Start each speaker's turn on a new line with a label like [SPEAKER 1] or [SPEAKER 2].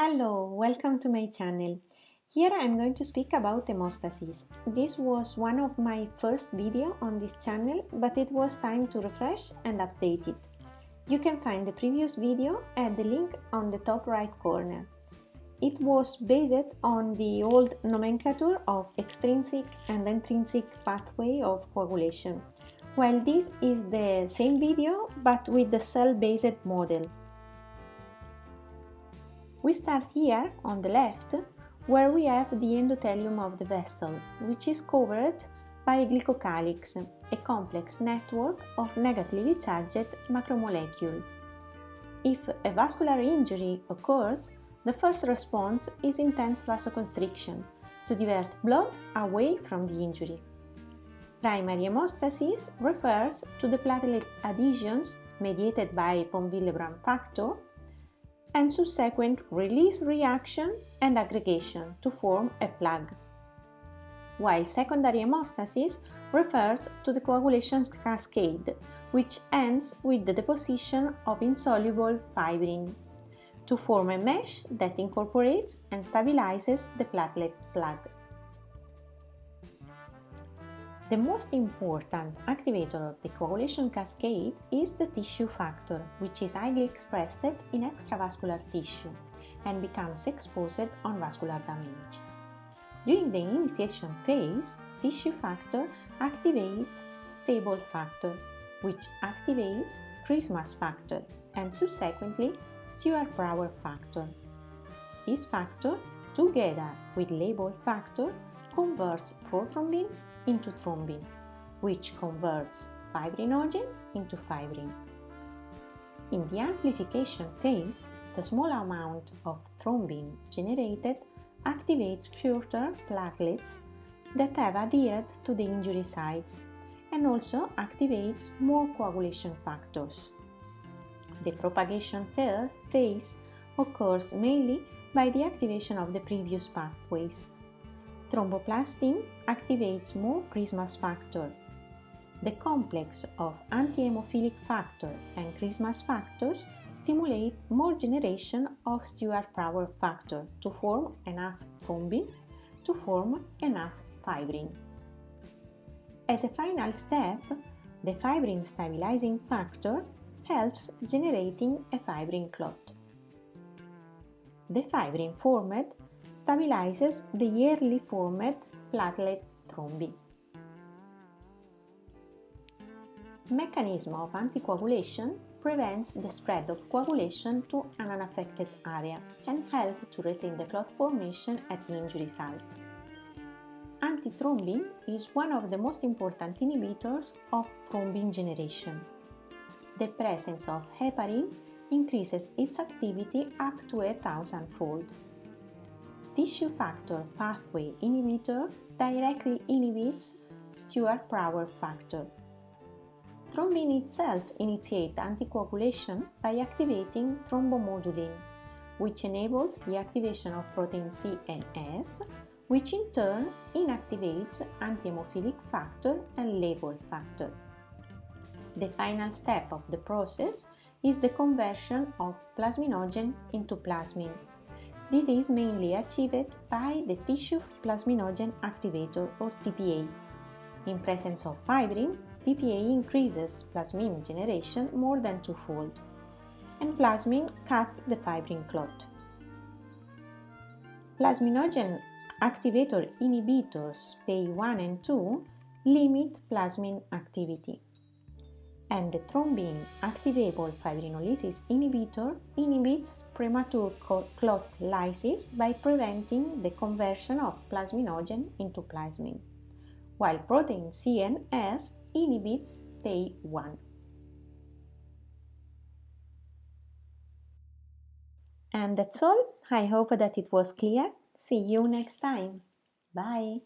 [SPEAKER 1] Hello, welcome to my channel. Here I am going to speak about hemostasis. This was one of my first video on this channel, but it was time to refresh and update it. You can find the previous video at the link on the top right corner. It was based on the old nomenclature of extrinsic and intrinsic pathway of coagulation, while this is the same video but with the cell-based model. We start here on the left, where we have the endothelium of the vessel, which is covered by a glycocalyx, a complex network of negatively charged macromolecules. If a vascular injury occurs, the first response is intense vasoconstriction to divert blood away from the injury. Primary hemostasis refers to the platelet adhesions mediated by von Willebrand factor and subsequent release reaction and aggregation to form a plug, while secondary hemostasis refers to the coagulation cascade, which ends with the deposition of insoluble fibrin to form a mesh that incorporates and stabilizes the platelet plug. The most important activator of the coagulation cascade is the tissue factor, which is highly expressed in extravascular tissue and becomes exposed on vascular damage. During the initiation phase, tissue factor activates stable factor, which activates Christmas factor and subsequently Stewart-Power factor. This factor, together with label factor, converts prothrombin into thrombin, which converts fibrinogen into fibrin. In the amplification phase, the small amount of thrombin generated activates further platelets that have adhered to the injury sites and also activates more coagulation factors. The propagation phase occurs mainly by the activation of the previous pathways. Thromboplastin activates more Christmas factor. The complex of anti-hemophilic factor and Christmas factors stimulate more generation of Stewart-Power factor to form enough thrombin to form enough fibrin. As a final step, the fibrin stabilizing factor helps generating a fibrin clot. The fibrin formed stabilizes the yearly formed platelet thrombi. Mechanism of anticoagulation prevents the spread of coagulation to an unaffected area and helps to retain the clot formation at the injury site. Antithrombin is one of the most important inhibitors of thrombin generation. The presence of heparin increases its activity up to 1,000-fold. Tissue factor pathway inhibitor directly inhibits Stewart-Power factor. Thrombin itself initiates anticoagulation by activating thrombomodulin, which enables the activation of protein C and S, which in turn inactivates anti-hemophilic factor and label factor. The final step of the process is the conversion of plasminogen into plasmin. This is mainly achieved by the tissue plasminogen activator or TPA. In presence of fibrin, TPA increases plasmin generation more than twofold, and plasmin cuts the fibrin clot. Plasminogen activator inhibitors PA1 and 2 limit plasmin activity, and the thrombin activable fibrinolysis inhibitor inhibits premature clot lysis by preventing the conversion of plasminogen into plasmin, while protein C and S inhibits PA1. And that's all. I hope that it was clear. See you next time. Bye!